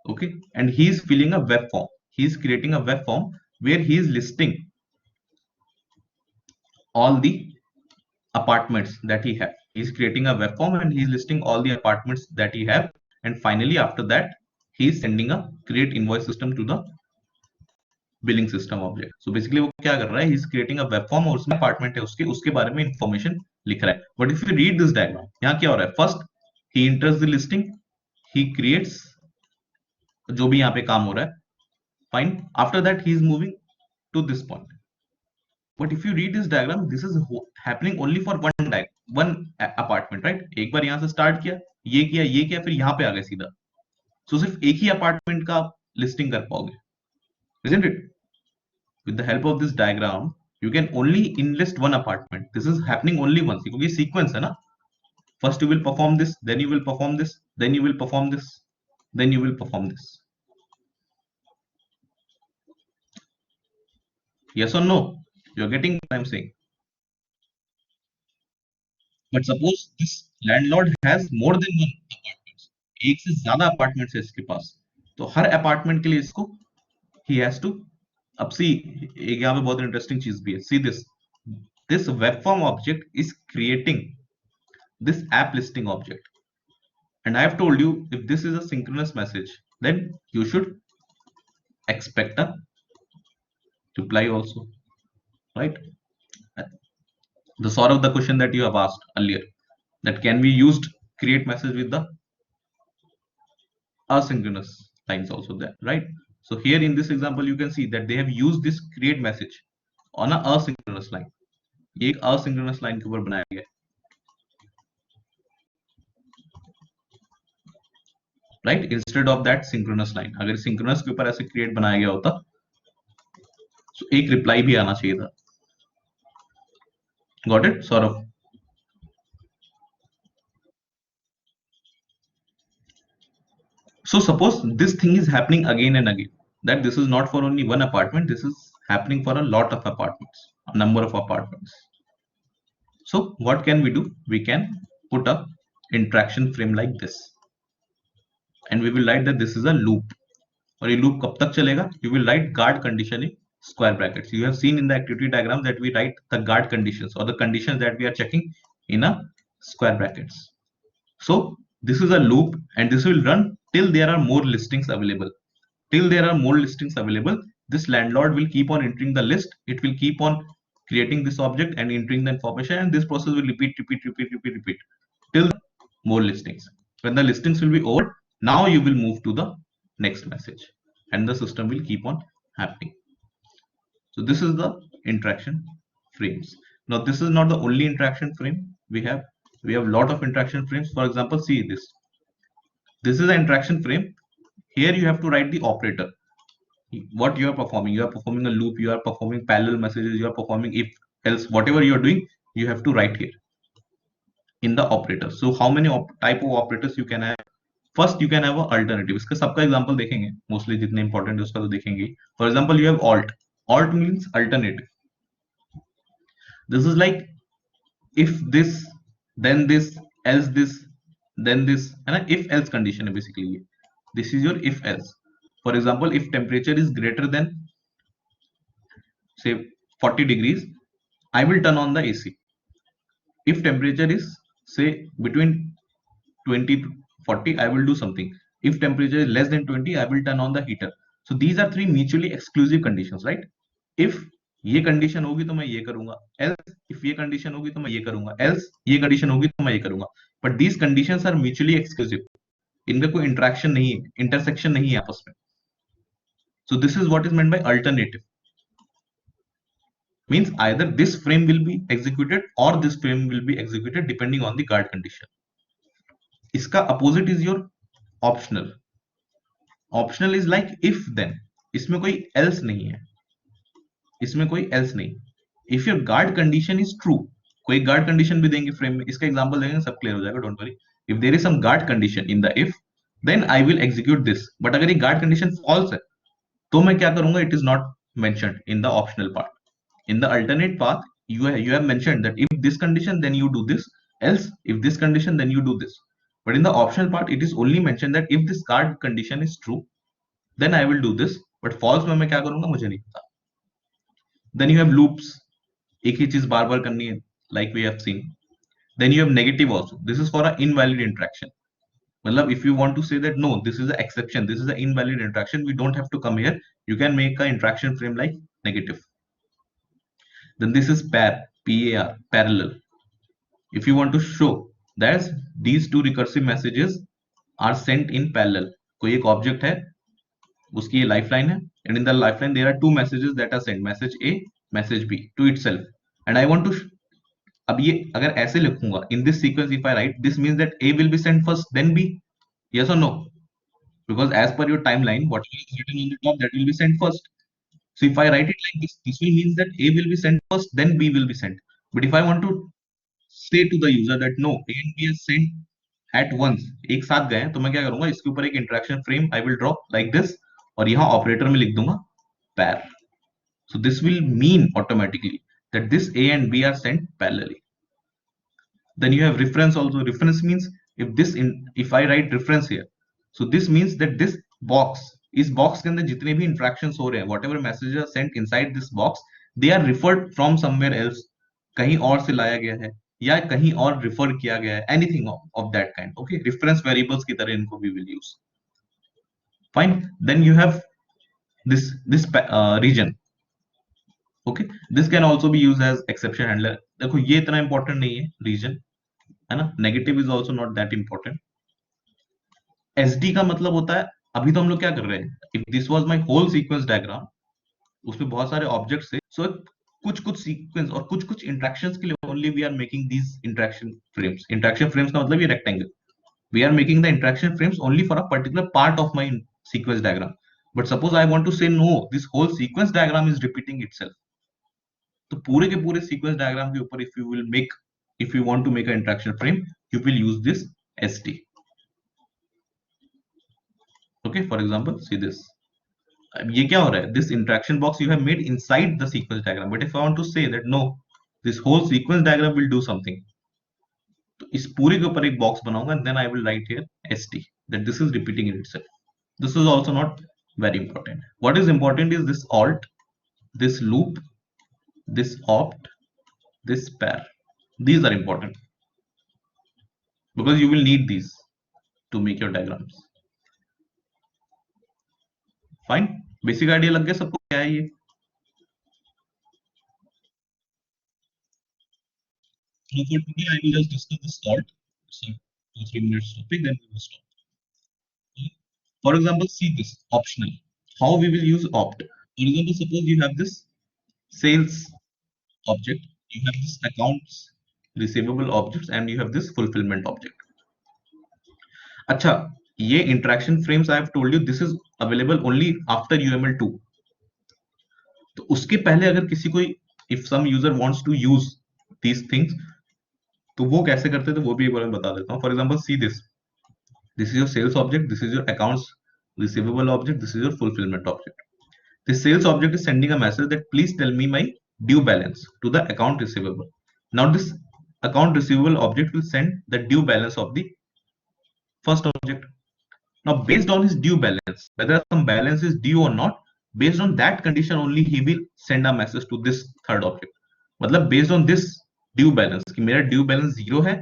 okay, and he is filling a web form. He is creating a web form where he is listing all the apartments that he have. He's creating a web form and he's listing all the apartments that he have, and finally after that he's sending a create invoice system to the billing system object. So basically वो क्या कर रहा है, he's creating a web form और उसमें apartment है उसके बारे में information लिख रहा है. But if you read this diagram, यहाँ क्या हो रहा है? First he enters the listing, he creates जो भी यहाँ पे काम हो रहा है, fine. After that he is moving to this point. But if you read this diagram, this is happening only for one apartment, right? एक बार यहाँ से स्टार्ट किया, ये किया, फिर यहाँ पे आ गए सीधा. सो सिर्फ एक ही अपार्टमेंट का आप लिस्टिंग कर पाओगे, isn't it? With the help of this diagram, you can only enlist one apartment. This is happening only once, क्योंकि sequence है ना. First you will perform this, then you will perform this, then you will perform this, then you will perform this. Yes or no? You're getting what I'm saying. But suppose this landlord has more than one apartments. एक से ज्यादा apartments है इसके पास, तो हर apartment के लिए इसको he has to. अब see, एक यहाँ पे बहुत interesting चीज भी है. See this web form object is creating this app listing object. And I have told you, if this is a synchronous message, then you should expect a reply also, right? The sort of the question that you have asked earlier, that can we used create message with the asynchronous lines also there, right? So here in this example, you can see that they have used this create message on a asynchronous line. ये एक asynchronous line के ऊपर बनाया गया है, right? Instead of that synchronous line, अगर synchronous के ऊपर ऐसे create बनाया गया होता, तो एक reply भी आना चाहिए था. Got it, sort of? So suppose this thing is happening again and again, that this is not for only one apartment, this is happening for a lot of apartments, a number of apartments. So what can we do? We can put a interaction frame like this, and we will write that this is a loop. और ये loop कब तक चलेगा? You will write guard condition in square brackets. You have seen in the activity diagram that we write the guard conditions or the conditions that we are checking in a square brackets. So this is a loop, and this will run till there are more listings available. Till there are more listings available, this landlord will keep on entering the list. It will keep on creating this object and entering the information, and this process will repeat till more listings. When the listings will be over, now you will move to the next message, and the system will keep on happening. So this is the interaction frames. Now this is not the only interaction frame we have. We have a lot of interaction frames. For example, see this. This is an interaction frame. Here you have to write the operator. What you are performing. You are performing a loop. You are performing parallel messages. You are performing if else. Whatever you are doing, you have to write here in the operator. So how many type of operators you can have? First you can have an alternative. इसका सबका example देखेंगे. Mostly जितने important है उसका तो देखेंगे. For example, you have alt. Alt means alternative. This is like if this, then this, else this, then this, and if else condition है basically. This is your if else. For example, if temperature is greater than say 40 degrees, I will turn on the AC. If temperature is say between 20 to 40, I will do something. If temperature is less than 20, I will turn on the heater. So these are three mutually exclusive conditions, right? If ये condition होगी तो मैं ये करूंगा, else if ये condition होगी तो मैं ये करूंगा, else ये कंडीशन होगी तो मैं ये करूंगा. But these conditions are mutually exclusive. इनका कोई इंटरेक्शन नहीं है, इंटरसेक्शन नहीं है आपस में. So this is what is meant by alternative. Means either this frame will be executed or this frame will be executed depending on the guard condition. इसका opposite is your optional. Optional is like if then. इसमें कोई else नहीं है, इसमें कोई else नहीं. If your guard condition is true, कोई guard condition भी देंगे frame में, इसका example देंगे सब clear हो जाएगा, don't worry. If there is some guard condition in the if, then I will execute this. But अगर ये guard condition false है, तो मैं क्या करूंगा? It is not mentioned in the optional part. In the alternate path, you have mentioned that if this condition, then you do this. Else, if this condition, then you do this. But in the optional part, it is only mentioned that if this guard condition is true, then I will do this. But false में मैं क्या करूंगा मुझे नहीं पता. Then you have loops. एक ही चीज बार बार करनी है, like we have seen. Then you have negative also. This is for an invalid interaction. मतलब if you want to say that no, this is an exception, this is an invalid interaction, we don't have to come here. You can make an interaction frame like negative. Then this is pair, P-A-R, parallel. if you want to show that these two recursive messages are sent in parallel, कोई एक object है, उसकी ये lifeline है, and in the lifeline there are two messages that are sent, message A, message B to itself, and I want to अब ये अगर ऐसे लिखूंगा in this sequence, if I write, this means that A will be sent first then B, yes or no? Because as per your timeline, whatever is written on the top, that will be sent first. So if I write it like this will mean that A will be sent first, then B will be sent. But if I want to say to the user that no, A and B are sent at once, एक साथ गए हैं, तो मैं क्या करूंगा, इसके ऊपर एक interaction frame I will draw like this, और यहाँ ऑपरेटर में लिख दूंगा pair. So this will mean automatically that this A and B are sent parallelly. Then you have reference also. Reference means if I write reference here, so this means that this box, इस box के अंदर जितने भी interactions हो रहे हैं, whatever messages are sent inside this box, they are referred from somewhere else, कहीं और से लाया गया है या कहीं और refer किया गया है, anything of that kind. Okay, reference variables की तरह इनको we will use. Fine. Then you have this region. Okay, this can also be used as exception handler. देखो ये इतना important नहीं है region, है ना, negative is also not that important. SD का मतलब होता है, अभी तो हम लोग क्या कर रहे हैं, if this was my whole sequence diagram, उसमें बहुत सारे ऑब्जेक्ट्स थे, सो कुछ कुछ सीक्वेंस और कुछ कुछ इंटरेक्शंस के लिए only we are making these interaction frames. Interaction frames का मतलब ये rectangle, we are making the interaction frames only for a particular part of my sequence diagram. But suppose I want to say no, this whole sequence diagram is repeating itself, तो पूरे के पूरे sequence diagram के ऊपर if you want to make an interaction frame, you will use this SD. Okay, for example, see this. ये क्या हो रहा है? This interaction box you have made inside the sequence diagram. But if I want to say that no, this whole sequence diagram will do something, तो इस पूरे के ऊपर एक बॉक्स बनाऊंगा, then I will write here SD, that this is repeating in itself. This is also not very important. What is important is this alt, this loop, this opt, this pair. These are important because you will need these to make your diagrams. Fine. Basic idea लग गया सबको, क्या है ये? So for today, I will just discuss this alt. So 2-3 minutes topic, then we will stop. For example, see this optional. How we will use opt? For example, suppose you have this sales object, you have this accounts receivable objects, and you have this fulfillment object. अच्छा, ये interaction frames I have told you this is available only after UML2. तो उसके पहले अगर किसी को, if some user wants to use these things, तो वो कैसे करते हैं, तो वो भी एक बार बता देता हूँ. For example see this, this is your sales object, this is your accounts receivable object, this is your fulfilment object. This sales object is sending a message that please tell me my due balance to the account receivable. Now this account receivable object will send the due balance of the first object. Now based on his due balance, whether some balance is due or not, based on that condition only he will send a message to this third object. मतलब based on this due balance कि मेरा due balance 0 है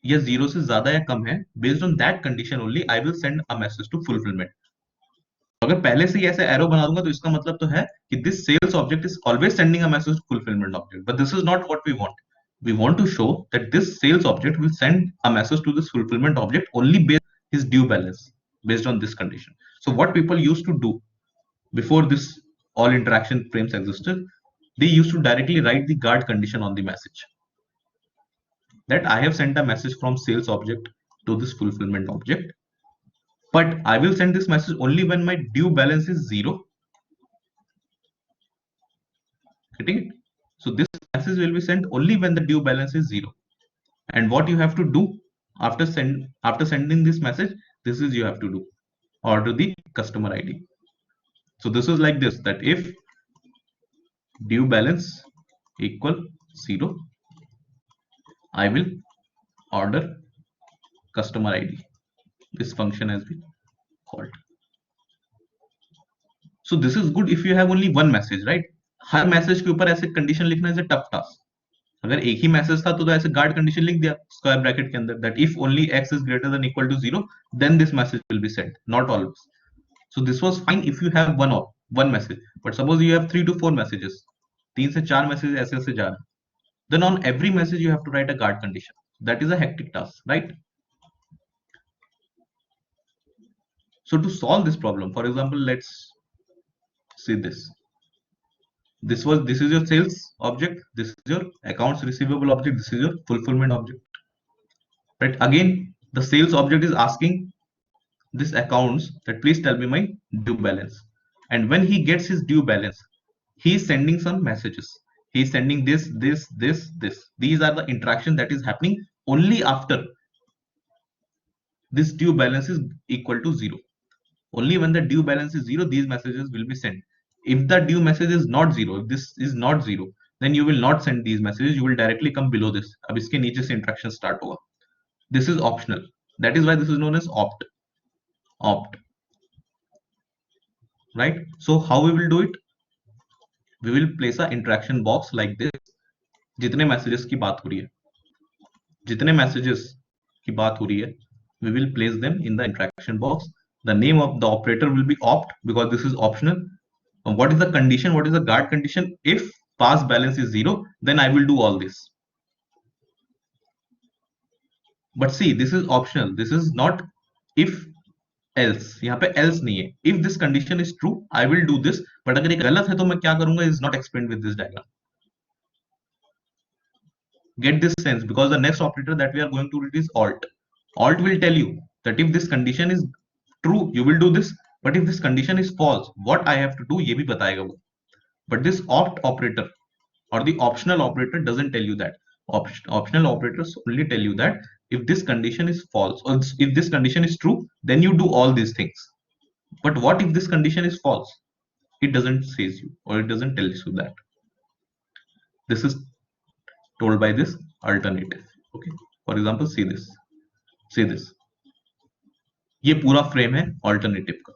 या 0 से ज्यादा या कम है, based on that condition only I will send a message to fulfillment. अगर पहले से ही ऐसे एरो बना दूंगा तो इसका मतलब तो है कि this sales object is always sending a message to fulfillment object, but this is not what we want. We want to show that this sales object will send a message to this fulfillment object only based on his due balance, based on this condition. So what people used to do before this all interaction frames existed, they used to directly write the guard condition on the message that I have sent a message from sales object to this fulfillment object, but I will send this message only when my due balance is 0. Getting it? So this message will be sent only when the due balance is 0. And what you have to do after sending this message, this is you have to do order the customer ID. So this is like this, that if due balance equal 0, I will order customer ID. This function has been called. So this is good if you have only one message, right? Her message के ऊपर ऐसे condition लिखना is a tough task. अगर एक ही message था तो ऐसे guard condition लिख दिया स्क्वायर ब्रैकेट के अंदर, that if only x is greater than equal to 0 then this message will be sent, not always. So this was fine if you have one message, but suppose you have 3 to 4 messages, 3 से 4 message ऐसे ऐसे जा रहे हैं, then on every message you have to write a guard condition. That is a hectic task, right? So to solve this problem, for example, let's see this. This is your sales object, this is your accounts receivable object, this is your fulfillment object, right? Again, the sales object is asking this accounts that please tell me my due balance. And when he gets his due balance, he is sending some messages. He is sending this. These are the interaction that is happening only after this due balance is equal to 0. Only when the due balance is 0, these messages will be sent. If the due message is not 0, if this is not 0, then you will not send these messages. You will directly come below this. अब इसके नीचे से interaction start होगा. This is optional. That is why this is known as opt, right? So how we will do it? We will place a interaction box like this. जितने messages की बात हो रही है, जितने messages की बात हो रही है, we will place them in the interaction box. The name of the operator will be opt because this is optional. What is the condition? What is the guard condition? If pass balance is 0, then I will do all this. But see, this is optional. This is not if else. यहाँ पे else नहीं है. If this condition is true, I will do this. But अगर ये गलत है तो मैं क्या करूंगा is not explained with this diagram. Get this sense, because the next operator that we are going to read is alt. Alt will tell you that if this condition is true, you will do this. But if this condition is false, what I have to do, ये भी बताएगा वो. But this opt operator or the optional operator doesn't tell you that. Optional operators only tell you that if this condition is false or if this condition is true, then you do all these things. But what if this condition is false? It doesn't says you, or it doesn't tell you that. This is told by this alternative. Okay. For example, see this. See this. ये पूरा frame है alternative का.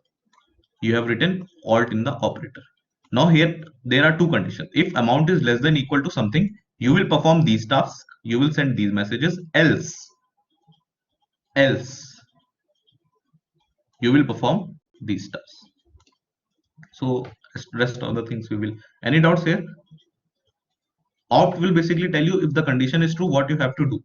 You have written alt in the operator. Now here there are two conditions. If amount is less than equal to something, you will perform these tasks. You will send these messages. Else you will perform these tasks. So rest of the things we will. Any doubts here? Opt will basically tell you if the condition is true, what you have to do.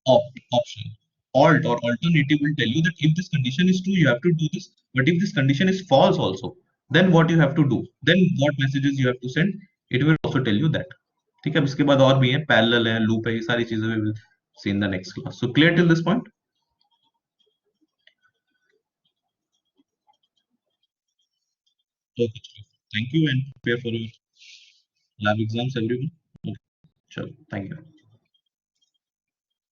Opt option. Alt or alternative will tell you that if this condition is true, you have to do this. But if this condition is false also, then what you have to do? Then what messages you have to send? It will also tell you that. ठीक है. इसके बाद और भी है, parallel है, loop है, ये सारी चीजें we will see in the next class. So clear till this point? Okay. Thank you and prepare for your lab exams, everyone. Okay. Sure. Thank you.